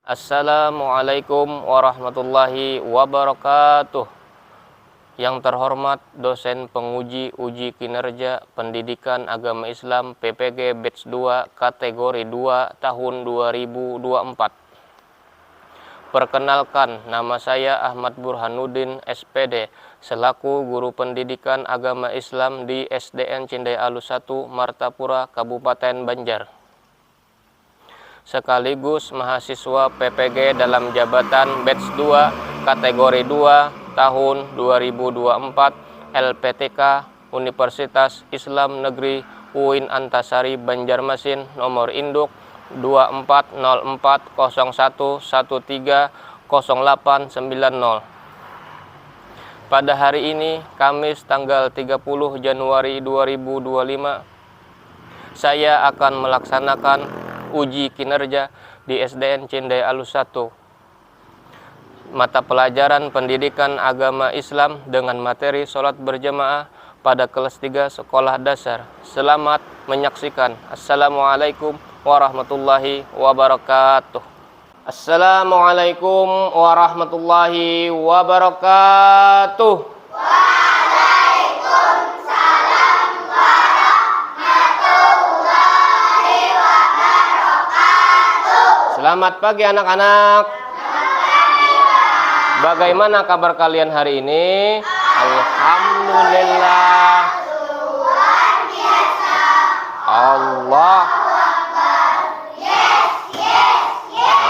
Assalamualaikum warahmatullahi wabarakatuh. Yang terhormat dosen penguji uji kinerja pendidikan agama Islam PPG Batch 2 kategori 2 tahun 2024. Perkenalkan, nama saya Ahmad Burhanuddin SPD selaku guru pendidikan agama Islam di SDN Cindai Alus 1 Martapura Kabupaten Banjar, sekaligus mahasiswa PPG dalam jabatan Batch 2 kategori 2 tahun 2024 LPTK Universitas Islam Negeri UIN Antasari Banjarmasin, nomor induk 240401130890. Pada hari ini, Kamis tanggal 30 Januari 2025, saya akan melaksanakan uji kinerja di SDN Cindai Alus 1 mata pelajaran pendidikan agama Islam dengan materi sholat berjamaah pada kelas 3 sekolah dasar. Selamat menyaksikan. Assalamualaikum warahmatullahi wabarakatuh. Assalamualaikum warahmatullahi wabarakatuh. Selamat pagi anak-anak. Bagaimana kabar kalian hari ini? Alhamdulillah. Allah.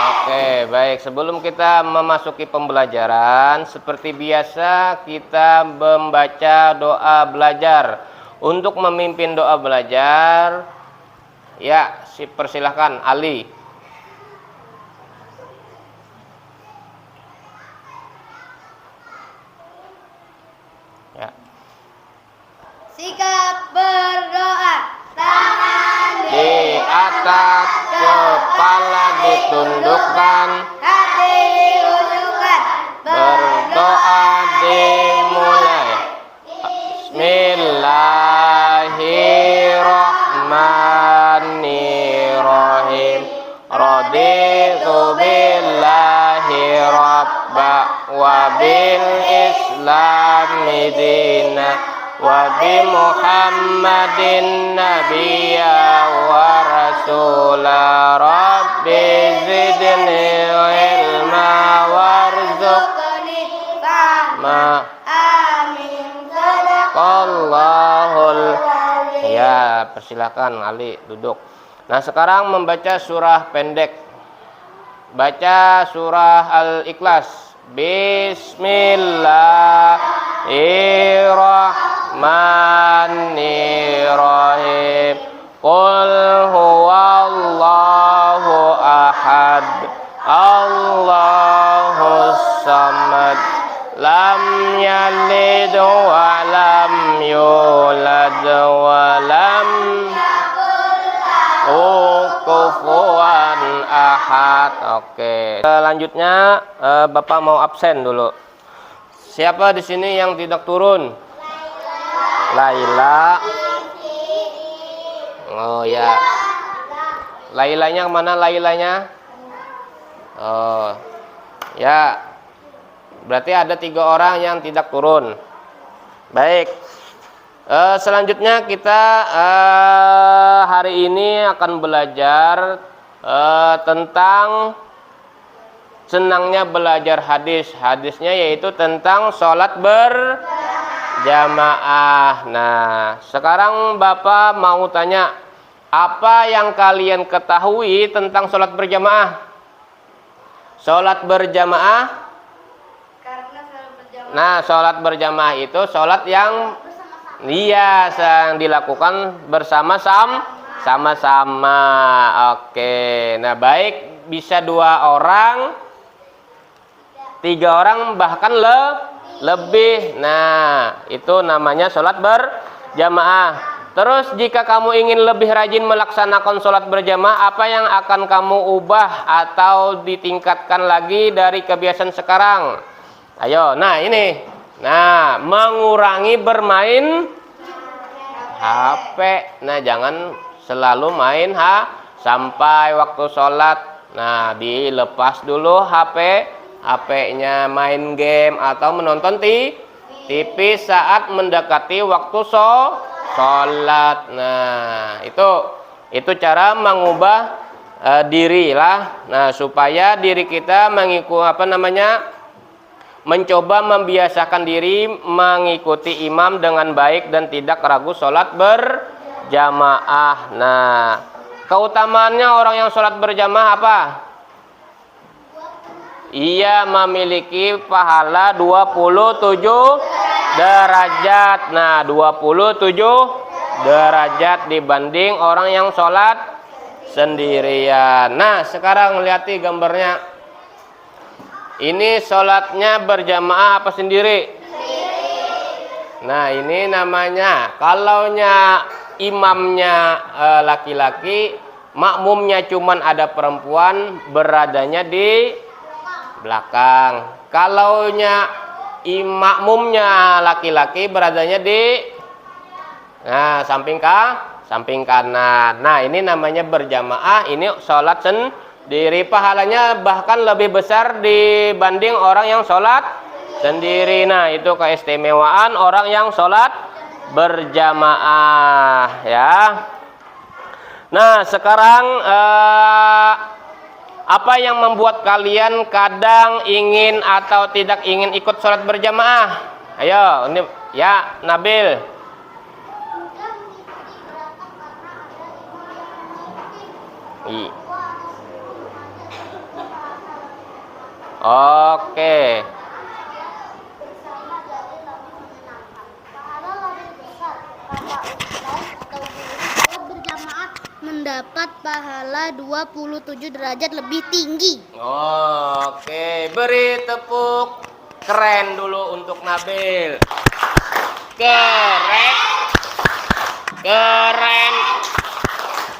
Oke, baik. Sebelum kita memasuki pembelajaran, seperti biasa kita membaca doa belajar. Untuk memimpin doa belajar, ya, persilahkan Ali. Sikap berdoa, tangan Di atas, kepala ditundukkan, hati diundukkan, berdoa dimulai. Bismillahirrahmanirrahim. Raditu billahi rabba wa bil islami dina wa bi Muhammadin nabiyya wa rasula. Rabbi zidni ilma warzuqni fahma. Amin. Allahul. Ya, persilakan Ali duduk. Nah, sekarang membaca surah pendek. Baca surah Al-Ikhlas. Bismillahirrahmanirrahim. Qul huwallahu ahad, Allahus samad, lam yalid wa lam yulad wa lam kufuwan ahad. Oke. Selanjutnya Bapak mau absen dulu. Siapa di sini yang tidak turun? Laila. Oh ya. Lailanya kemana Lailanya? Oh. Ya. Berarti ada 3 orang yang tidak turun. Baik. Selanjutnya kita hari ini akan belajar tentang senangnya belajar hadis. Hadisnya yaitu tentang sholat berjamaah. Nah, sekarang Bapak mau tanya, apa yang kalian ketahui tentang sholat berjamaah? Sholat berjamaah. Nah, sholat berjamaah itu sholat yang dilakukan bersama-sama. Oke. Nah, baik, bisa 2 orang, 3 orang, bahkan lebih. Nah, itu namanya sholat berjamaah. Terus jika kamu ingin lebih rajin melaksanakan sholat berjamaah, apa yang akan kamu ubah atau ditingkatkan lagi dari kebiasaan sekarang? Ayo, nah ini. Nah, mengurangi bermain HP. Nah, jangan selalu main sampai waktu sholat. Nah, dilepas dulu HP-nya main game atau menonton TV saat mendekati waktu sholat. Nah, itu cara mengubah diri lah. Nah, supaya diri kita mencoba membiasakan diri mengikuti imam dengan baik dan tidak ragu sholat berjamaah. Nah, keutamaannya orang yang sholat berjamaah apa? Ia memiliki pahala 27 derajat. Nah, 27 derajat dibanding orang yang sholat sendirian. Nah, sekarang lihat gambarnya. Ini sholatnya berjamaah apa sendiri? Nah, ini namanya, kalaunya imamnya laki-laki, makmumnya cuman ada perempuan, beradanya di belakang. Kalaunya makmumnya laki-laki, beradanya di samping kanan. Nah, ini namanya berjamaah. Ini sholat sendiri, pahalanya bahkan lebih besar dibanding orang yang sholat sendiri. Nah, itu keistimewaan orang yang sholat berjamaah ya. Nah, sekarang apa yang membuat kalian kadang ingin atau tidak ingin ikut sholat berjamaah? Ayo, ini ya, Nabil. Oke. Mendapat pahala 27 derajat lebih tinggi. Oke, beri tepuk keren dulu untuk Nabil. Keren,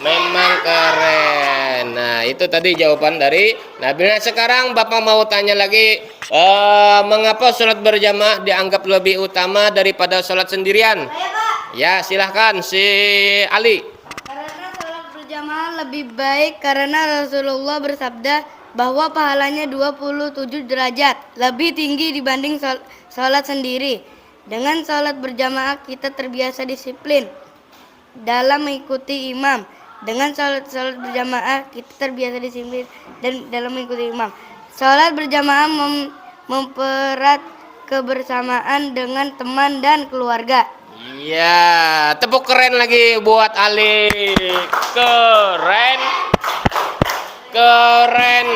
memang keren. Nah, itu tadi jawaban dari Nabil. Nah, sekarang Bapak mau tanya lagi, mengapa sholat berjamaah dianggap lebih utama daripada sholat sendirian? Ya, silahkan si Ali. Berjamaah lebih baik karena Rasulullah bersabda bahwa pahalanya 27 derajat lebih tinggi dibanding sholat sendiri. Dengan sholat berjamaah kita terbiasa disiplin dalam mengikuti imam. Dengan sholat berjamaah kita terbiasa disiplin dan dalam mengikuti imam. Sholat berjamaah mempererat kebersamaan dengan teman dan keluarga. Iya, tepuk keren lagi buat Ali. Keren,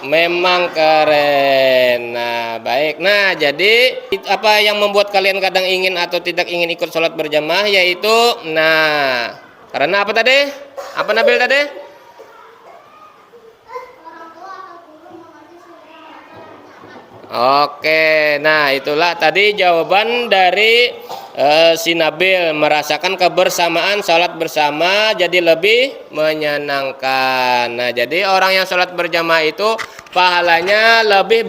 memang keren. Nah, baik. Nah, jadi apa yang membuat kalian kadang ingin atau tidak ingin ikut sholat berjamaah, yaitu karena apa tadi? Apa Nabil tadi? Oke, nah itulah tadi jawaban dari si Nabil, merasakan kebersamaan sholat bersama jadi lebih menyenangkan. Nah, jadi orang yang sholat berjamaah itu pahalanya lebih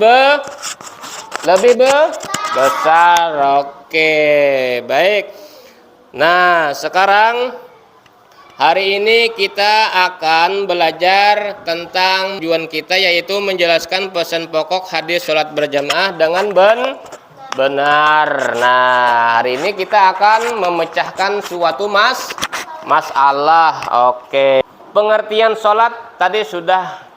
besar. Oke, baik. Nah, sekarang hari ini kita akan belajar tentang tujuan kita, yaitu menjelaskan pesan pokok hadis sholat berjamaah dengan benar. Nah, hari ini kita akan memecahkan suatu masalah. Oke. Pengertian sholat tadi sudah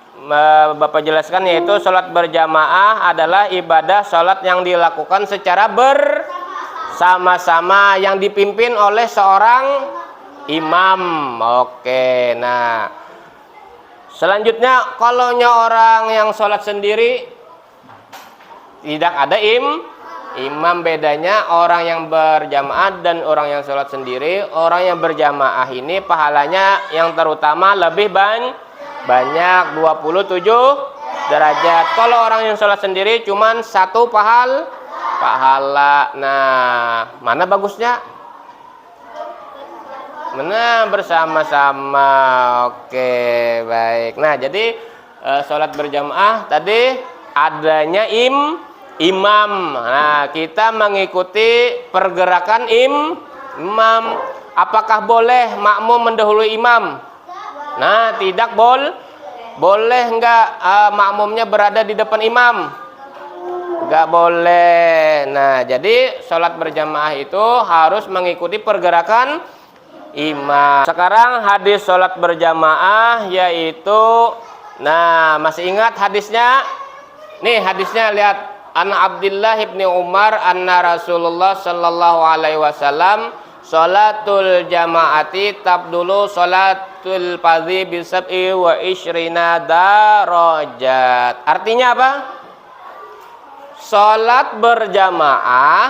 Bapak jelaskan, yaitu sholat berjamaah adalah ibadah sholat yang dilakukan secara bersama-sama yang dipimpin oleh seorang imam. Oke, nah selanjutnya, kalau orang yang sholat sendiri tidak ada imam. Bedanya orang yang berjamaah dan orang yang sholat sendiri, orang yang berjamaah ini pahalanya yang terutama lebih banyak 27 derajat. Kalau orang yang sholat sendiri cuman satu pahala. Nah, mana bagusnya? Mana bersama-sama. Oke, baik. Nah, jadi sholat berjamaah tadi adanya imam. Nah, kita mengikuti pergerakan imam. Apakah boleh makmum mendahului imam? Nah, tidak Boleh nggak makmumnya berada di depan imam? Nggak boleh. Nah, jadi sholat berjamaah itu harus mengikuti pergerakan imam. Sekarang hadis sholat berjamaah yaitu, nah masih ingat hadisnya? Nih hadisnya, lihat. An Abdullah ibni Umar anna Rasulullah sallallahu alaihi wasallam sholatul jamaati tabdulu sholatul fardhi bi sab'i wa ishrina darajat. Artinya apa? Sholat berjamaah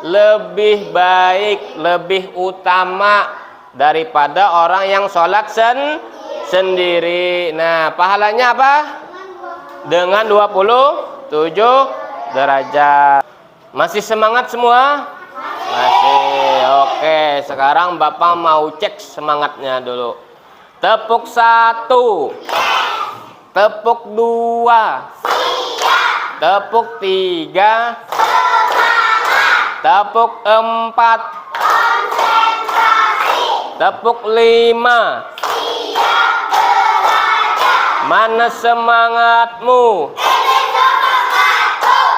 lebih baik, lebih utama daripada orang yang sholat sendiri. Nah, pahalanya apa? Dengan 27 derajat. Masih semangat semua? Masih. Oke, sekarang Bapak mau cek semangatnya dulu. Tepuk 1, tepuk 2, tepuk 3, tepuk 4, tepuk 5. Mana semangatmu?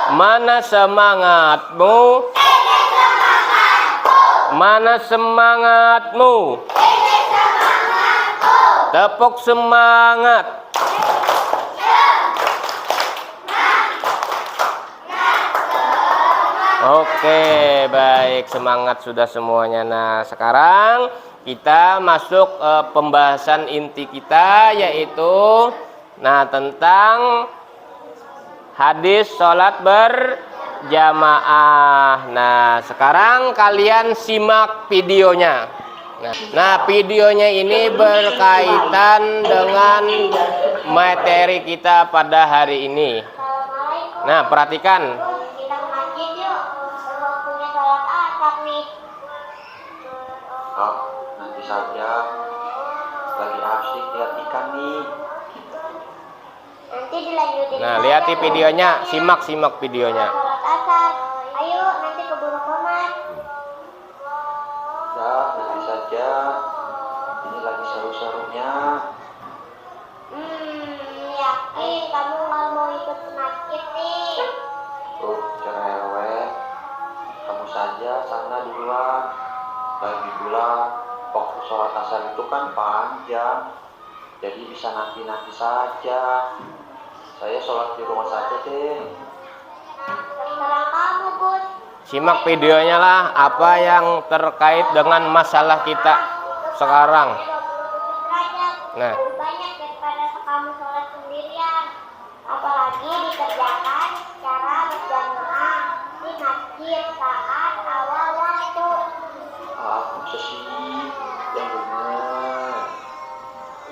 Mana semangatmu? Mana semangatmu? Tepuk semangat. Oke, baik, semangat sudah semuanya. Nah, sekarang kita masuk pembahasan inti kita, yaitu tentang hadis sholat berjamaah. Nah, sekarang kalian simak videonya. Nah, videonya ini berkaitan dengan materi kita pada hari ini. Nah, perhatikan. Kita ke masjid yuk. Waktunya sholat asar nih. Kak, nanti saja. Lagi asik lihat ikan nih. Nanti dilanjutin. Nah, lihat di videonya, simak videonya. Sholat asar. Ayo nanti keburu komat. Ya, nanti saja. Ini lagi seru-serunya. Yakin kamu nggak mau ikut ke masjid nih? Tuh, cerewet. Kamu saja sana duluan. Lagi pula, waktu sholat asar itu kan panjang. Jadi bisa nanti-nanti saja. Saya sholat di rumah saja deh. Terserah kamu, Gus. Simak videonya lah, apa yang terkait dengan masalah kita sekarang. 27 derajat. Nah. Lebih banyak daripada kamu sholat sendirian. Apalagi dikerjakan secara berjamaah di masjid saat awal waktu. Masa sih yang benar.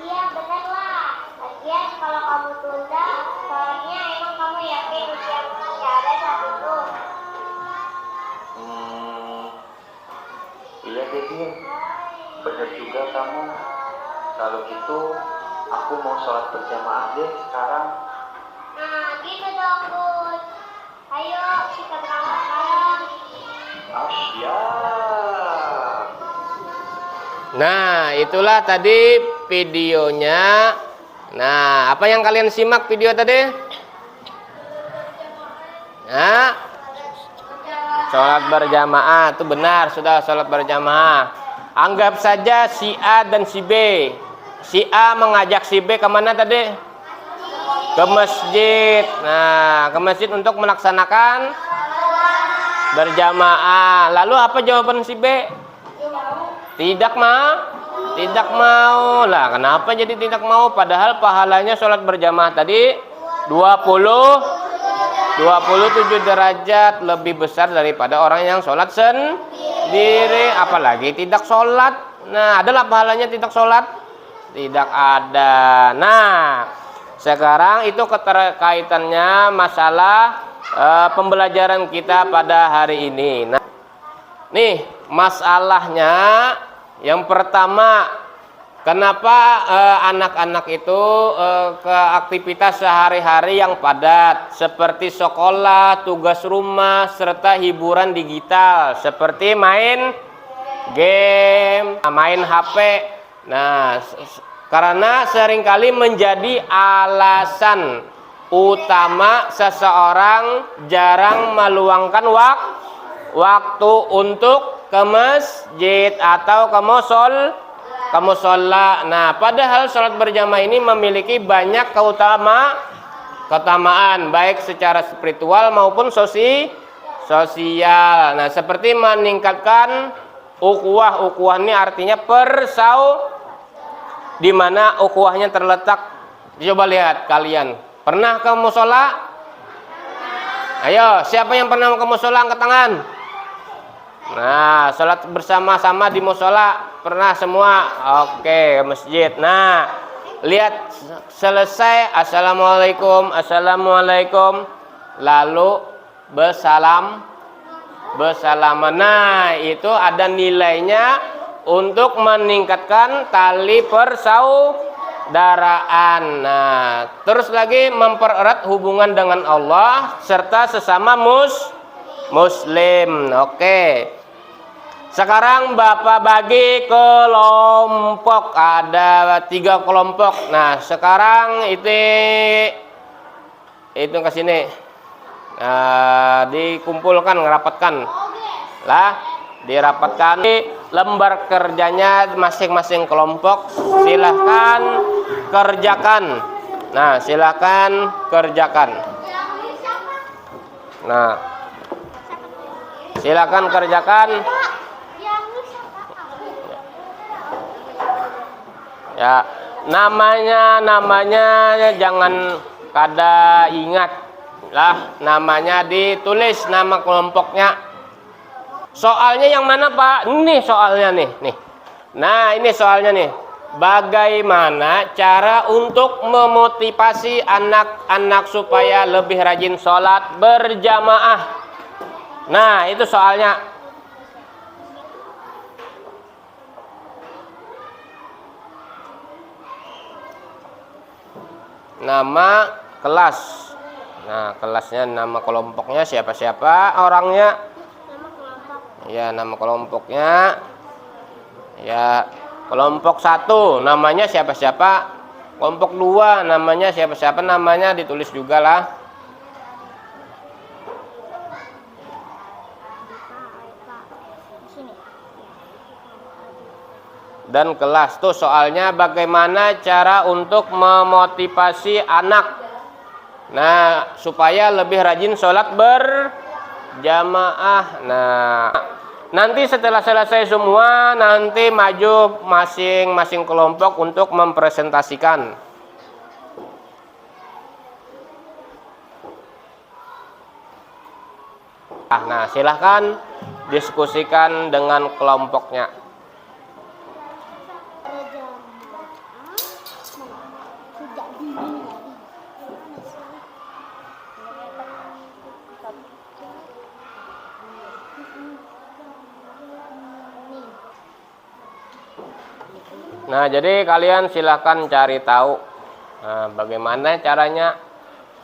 Iya bener lah. Lagian kalau kamu tunda sholatnya, emang kamu yakin usia masih ada saat itu? Iya deh, Din. Bener juga kamu. Kalau gitu, aku mau sholat berjamaah deh sekarang. Nah gitu dong Gus. Ayo kita berangkat sekarang. Siap. Nah, itulah tadi videonya. Nah, apa yang kalian simak video tadi? Nah, sholat berjamaah itu benar, sudah sholat berjamaah. Anggap saja si A dan si B. Si A mengajak si B kemana tadi? Ke masjid. Nah, ke masjid untuk melaksanakan berjamaah. Lalu apa jawaban si B? Tidak mau lah. Kenapa jadi tidak mau? Padahal pahalanya sholat berjamaah tadi 27 derajat lebih besar daripada orang yang sholat sendiri. Apalagi tidak sholat. Nah, adalah pahalanya tidak sholat? Tidak ada. Nah, sekarang itu keterkaitannya masalah pembelajaran kita pada hari ini. Nah, nih masalahnya yang pertama, kenapa anak-anak itu ke aktivitas sehari-hari yang padat seperti sekolah, tugas rumah, serta hiburan digital seperti main game, main HP. Nah, Karena seringkali menjadi alasan utama seseorang jarang meluangkan waktu untuk ke masjid atau ke musola. Nah, padahal sholat berjamaah ini memiliki banyak keutamaan baik secara spiritual maupun sosial. Nah, seperti meningkatkan ukhuwah. Ukhuwah ini artinya di mana ukhuwahnya terletak. Coba lihat kalian. Pernah ke musola? Ayo, siapa yang pernah ke musola angkat tangan? Nah, sholat bersama-sama di musola pernah semua? Oke, masjid. Nah, lihat selesai assalamualaikum, lalu bersalaman. Nah, itu ada nilainya untuk meningkatkan tali persaudaraan. Nah, terus lagi mempererat hubungan dengan Allah serta sesama muslim. Oke. Sekarang Bapak bagi kelompok, ada 3 kelompok. Nah, sekarang itu ke sini. Nah, dikumpulkan, ngerapatkan. Dirapatkan lembar kerjanya masing-masing kelompok. Silahkan kerjakan. Nah, silahkan kerjakan. Nah, silakan kerjakan. Ya, namanya jangan kada ingat lah, namanya ditulis nama kelompoknya. Soalnya yang mana, Pak? Ini soalnya nih. Nah, ini soalnya nih. Bagaimana cara untuk memotivasi anak-anak supaya lebih rajin sholat berjamaah? Nah, itu soalnya. Nama kelas. Nah, kelasnya, nama kelompoknya siapa-siapa orangnya. Ya, nama kelompoknya. Ya, kelompok 1 namanya siapa-siapa. Kelompok 2 namanya siapa-siapa, namanya ditulis juga lah. Dan kelas tuh soalnya bagaimana cara untuk memotivasi anak. Nah, supaya lebih rajin sholat berjamaah. Nah, nanti setelah selesai semua, nanti maju masing-masing kelompok untuk mempresentasikan. Nah, silahkan diskusikan dengan kelompoknya. Nah, jadi kalian silahkan cari tahu bagaimana caranya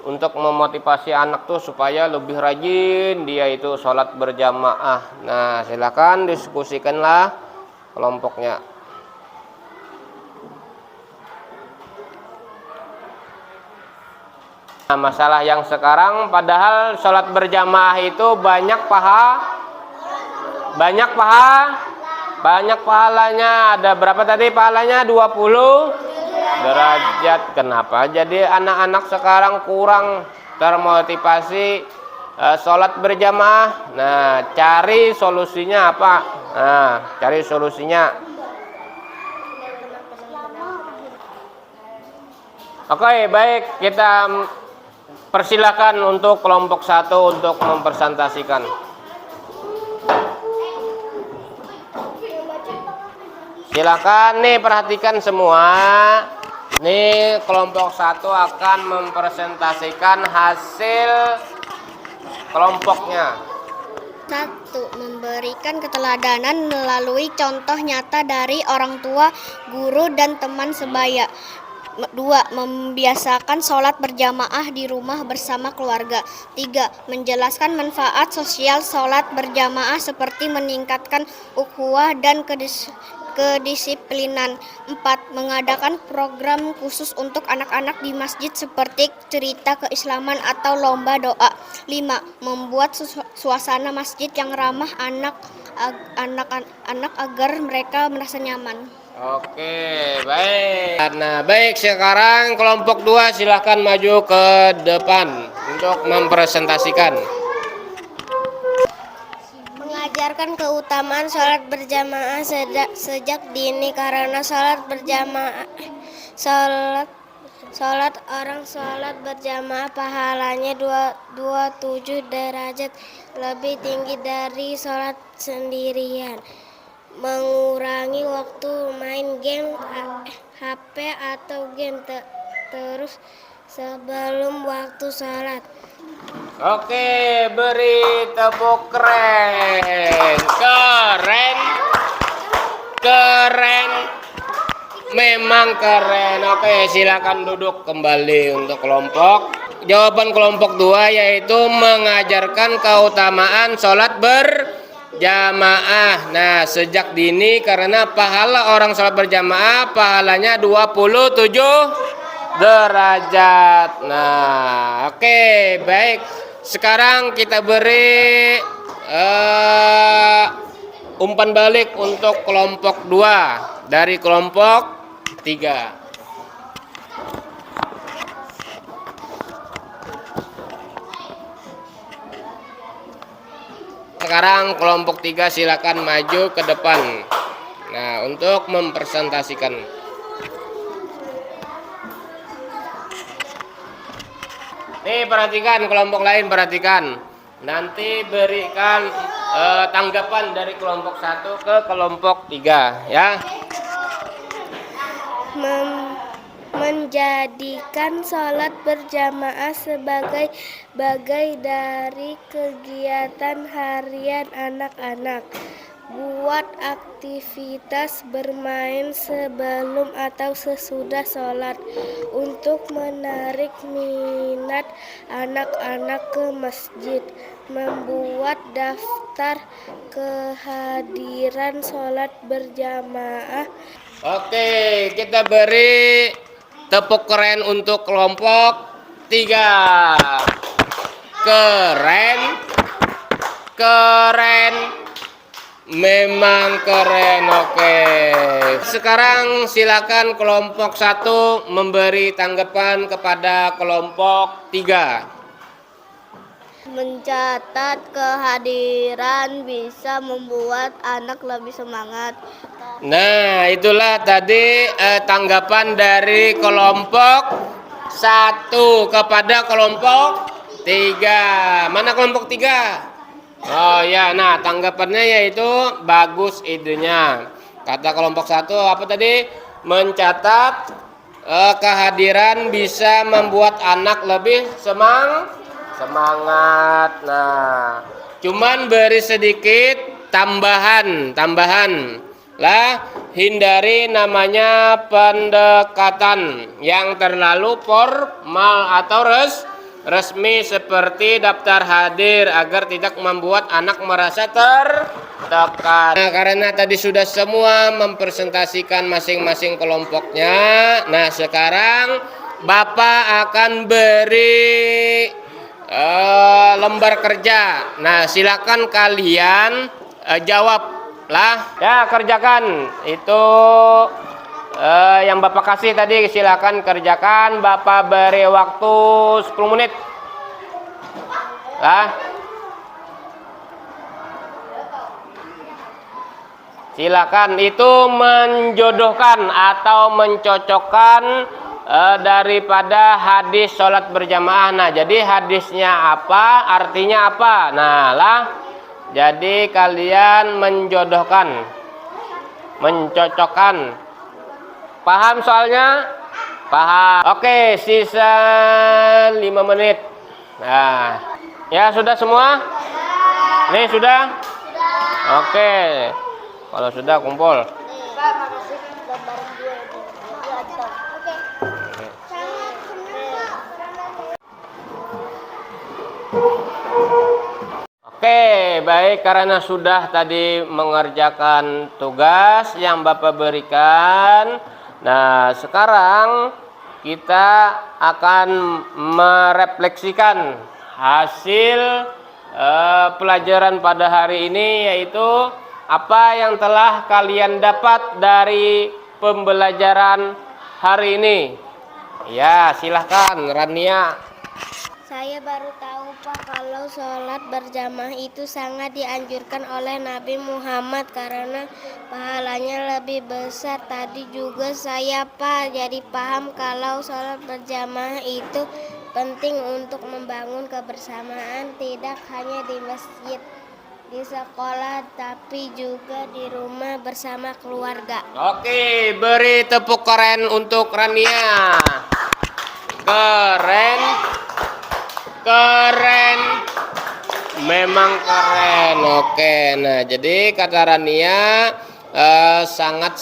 untuk memotivasi anak tuh supaya lebih rajin dia itu sholat berjamaah. Nah, silahkan diskusikanlah kelompoknya. Nah, masalah yang sekarang padahal sholat berjamaah itu banyak pahalanya. Ada berapa tadi pahalanya? 20 derajat. Kenapa jadi anak-anak sekarang kurang termotivasi sholat berjamaah? Nah, cari solusinya apa? Nah, cari solusinya. Oke, baik, kita persilakan untuk kelompok 1 untuk mempresentasikan. Silakan nih, perhatikan semua. Nih, kelompok 1 akan mempresentasikan hasil kelompoknya. 1. Memberikan keteladanan melalui contoh nyata dari orang tua, guru, dan teman sebaya. 2. Membiasakan sholat berjamaah di rumah bersama keluarga. 3. Menjelaskan manfaat sosial sholat berjamaah seperti meningkatkan ukhuwah dan kedisiplinan. 4. Mengadakan program khusus untuk anak-anak di masjid seperti cerita keislaman atau lomba doa. 5. Membuat suasana masjid yang ramah anak-anak agar mereka merasa nyaman. Oke, baik. Nah, baik, sekarang kelompok 2 silahkan maju ke depan untuk mempresentasikan. Mengajarkan keutamaan sholat berjamaah sejak dini karena sholat berjamaah pahalanya 27 derajat lebih tinggi dari sholat sendirian. Mengurangi waktu main game HP atau game terus sebelum waktu sholat. Oke, beri tepuk keren. Keren. Memang keren. Oke, silakan duduk kembali untuk kelompok. Jawaban kelompok 2 yaitu mengajarkan keutamaan sholat berjamaah. Nah, sejak dini karena pahala orang sholat berjamaah pahalanya 27 derajat. Nah, oke, baik. Sekarang kita beri umpan balik untuk kelompok 2 dari kelompok 3. Sekarang kelompok 3 silakan maju ke depan. Nah, untuk mempresentasikan. Nih, perhatikan kelompok lain, perhatikan. Nanti berikan tanggapan dari kelompok 1 ke kelompok 3 ya. Menjadikan sholat berjamaah sebagai bagian dari kegiatan harian anak-anak. Buat aktivitas bermain sebelum atau sesudah sholat untuk menarik minat anak-anak ke masjid. Membuat daftar kehadiran sholat berjamaah. Oke, kita beri tepuk keren untuk kelompok 3. Keren. Memang keren. Oke. Sekarang silakan kelompok 1 memberi tanggapan kepada kelompok 3. Mencatat kehadiran bisa membuat anak lebih semangat. Nah, itulah tadi tanggapan dari kelompok 1 kepada kelompok 3. Mana kelompok 3? Oh ya, nah tanggapannya yaitu bagus idenya. Kata kelompok 1 apa tadi? Mencatat kehadiran bisa membuat anak lebih semangat. Nah, cuman beri sedikit tambahan lah, hindari namanya pendekatan yang terlalu formal atau resmi seperti daftar hadir agar tidak membuat anak merasa tertekan. Nah, karena tadi sudah semua mempresentasikan masing-masing kelompoknya. Nah, sekarang Bapak akan beri lembar kerja. Nah, silakan kalian jawab lah. Ya, kerjakan. Itu yang Bapak kasih tadi silakan kerjakan. Bapak beri waktu 10 menit. Lah. Silakan, itu menjodohkan atau mencocokkan daripada hadis sholat berjamaah. Nah, jadi hadisnya apa, artinya apa? Nah lah, jadi kalian menjodohkan, mencocokkan. Paham soalnya? Paham. Oke, sisa 5 menit. Nah, ya sudah semua? Nih sudah? Oke, kalau sudah kumpul. Oke, baik, karena sudah tadi mengerjakan tugas yang Bapak berikan. Nah, sekarang kita akan merefleksikan hasil pelajaran pada hari ini, yaitu apa yang telah kalian dapat dari pembelajaran hari ini. Ya, silahkan Rania. Saya baru tahu Pak kalau sholat berjamaah itu sangat dianjurkan oleh Nabi Muhammad karena pahalanya lebih besar. Tadi juga saya Pak jadi paham kalau sholat berjamaah itu penting untuk membangun kebersamaan tidak hanya di masjid, di sekolah, tapi juga di rumah bersama keluarga. Oke, beri tepuk keren untuk Rania. Keren. Keren. Memang keren. Oke, nah jadi kata Rania sangat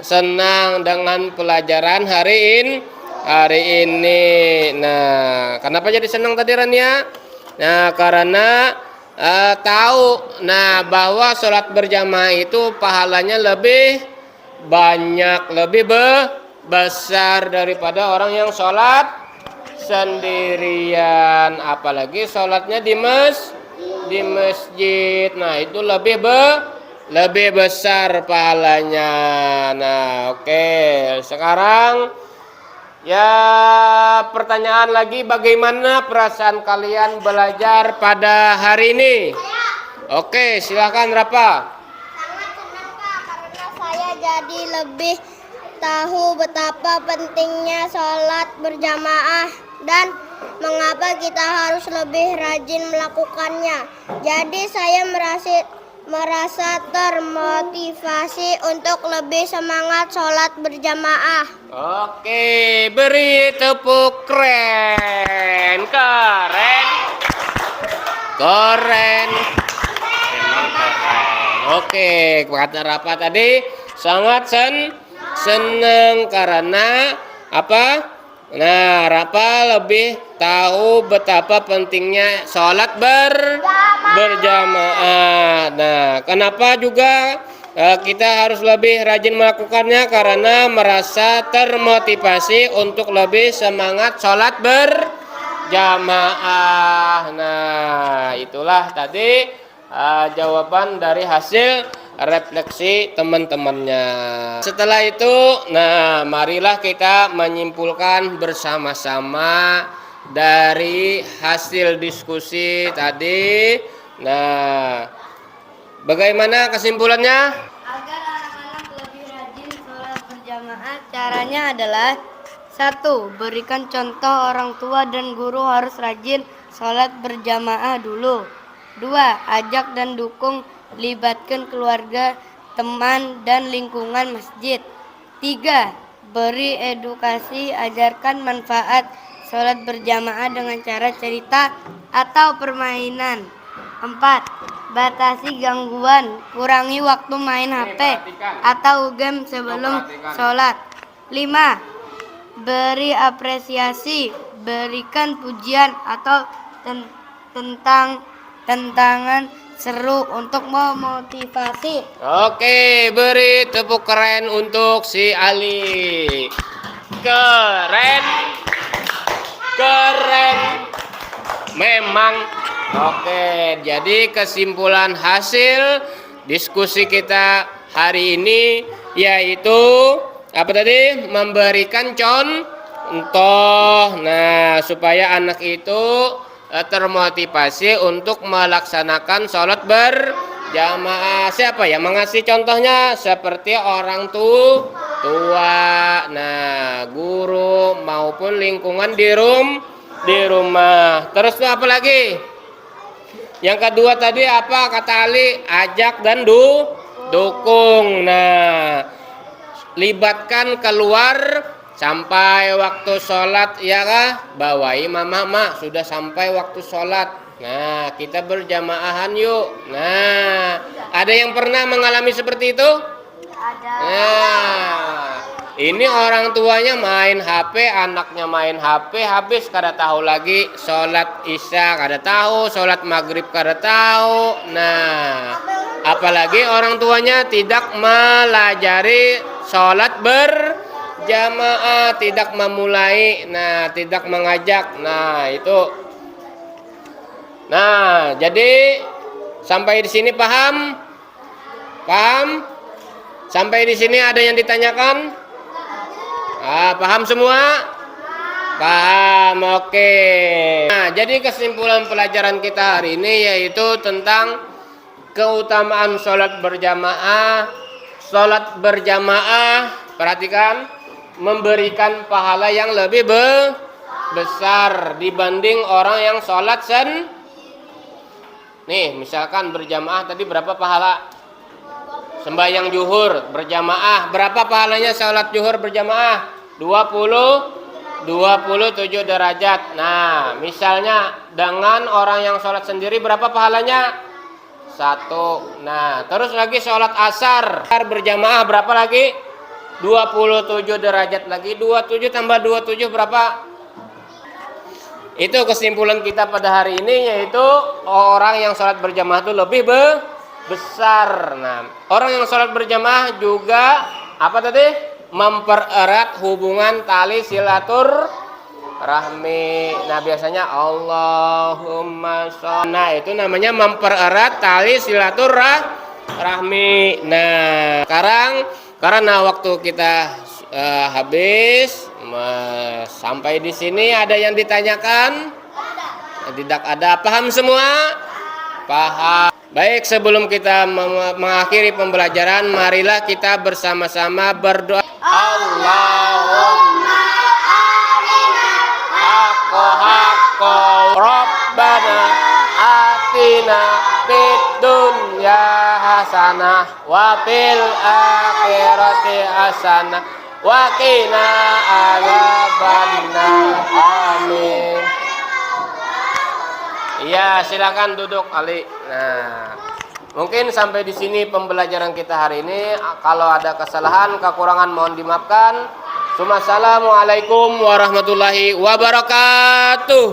senang dengan pelajaran hari ini. Nah, kenapa jadi senang tadi Rania? Nah, karena tahu bahwa sholat berjamaah itu pahalanya lebih banyak, lebih besar daripada orang yang sholat sendirian, apalagi sholatnya di masjid. Nah, itu lebih besar pahalanya. Nah, oke. Sekarang ya pertanyaan lagi, bagaimana perasaan kalian belajar pada hari ini? Oke, silakan Rafa. Sangat senang Pak karena saya jadi lebih tahu betapa pentingnya sholat berjamaah dan mengapa kita harus lebih rajin melakukannya. Jadi saya merasa termotivasi untuk lebih semangat sholat berjamaah. Oke, beri tepuk keren. Keren. Keren. Memang keren. Oke, kata Rafa tadi sangat senang karena apa? Nah, Rafa lebih tahu betapa pentingnya sholat berjamaah. Nah, kenapa juga kita harus lebih rajin melakukannya? Karena merasa termotivasi untuk lebih semangat sholat berjamaah. Nah, itulah tadi jawaban dari hasil refleksi teman-temannya. Setelah itu, nah marilah kita menyimpulkan bersama-sama dari hasil diskusi tadi. Nah, bagaimana kesimpulannya? Agar anak-anak lebih rajin sholat berjamaah, caranya adalah 1. Berikan contoh orang tua dan guru harus rajin sholat berjamaah dulu. 2. Ajak dan dukung, libatkan keluarga, teman, dan lingkungan masjid. 3. Beri edukasi, ajarkan manfaat sholat berjamaah dengan cara cerita atau permainan. 4. Batasi gangguan, kurangi waktu main HP atau game sebelum sholat. 5. Beri apresiasi, berikan pujian atau tantangan seru untuk memotivasi. Oke, beri tepuk keren untuk si Ali. Keren. Keren. Memang. Oke, jadi kesimpulan hasil diskusi kita hari ini yaitu apa tadi? Memberikan contoh. Nah, supaya anak itu termotivasi untuk melaksanakan sholat berjamaah. Siapa yang mengasih contohnya? Seperti orang tua, nah guru maupun lingkungan di rumah. Terus apa lagi? Yang kedua tadi apa kata Ali? Ajak dan dukung. Nah, libatkan keluar sampai waktu sholat, ya kah? Bawahi mama, sudah sampai waktu sholat. Nah, kita berjamaahan yuk. Nah, ada yang pernah mengalami seperti itu? Ada. Nah, Ini orang tuanya main HP, anaknya main HP, habis kada tahu lagi sholat isya kada tahu, sholat maghrib kada tahu. Nah, apalagi orang tuanya tidak melajari sholat berjamaah, tidak memulai, nah tidak mengajak. Nah, itu. Nah, jadi sampai di sini paham? Paham? Sampai di sini ada yang ditanyakan? Paham semua? Paham, oke. Nah, jadi kesimpulan pelajaran kita hari ini yaitu tentang keutamaan sholat berjamaah. Sholat berjamaah, perhatikan, memberikan pahala yang lebih besar dibanding orang yang sholat Nih, misalkan berjamaah tadi berapa pahala? Sembahyang zuhur berjamaah, berapa pahalanya sholat zuhur berjamaah? 27 derajat. Nah, misalnya dengan orang yang sholat sendiri berapa pahalanya? 1. Nah, terus lagi sholat asar berjamaah berapa lagi? 27 derajat lagi. 27 tambah 27 berapa? Itu kesimpulan kita pada hari ini, yaitu orang yang sholat berjamaah itu lebih besar. Nah, orang yang sholat berjamaah juga apa tadi? Mempererat hubungan tali silaturahmi. Nah, biasanya Allahumma sholli. Nah, itu namanya mempererat tali silaturahmi. Nah, sekarang karena waktu kita habis, sampai di sini ada yang ditanyakan? Tidak ada. Paham semua? Paham. Baik, sebelum kita mengakhiri pembelajaran, marilah kita bersama-sama berdoa. Allahumma arina haqqo Rabbana atina fid dunya hasanah wa fil akhirati hasanah wa qina adzabannar. Amin. Iya, silakan duduk Ali. Nah, mungkin sampai di sini pembelajaran kita hari ini. Kalau ada kesalahan, kekurangan mohon dimaafkan. Assalamualaikum warahmatullahi wabarakatuh.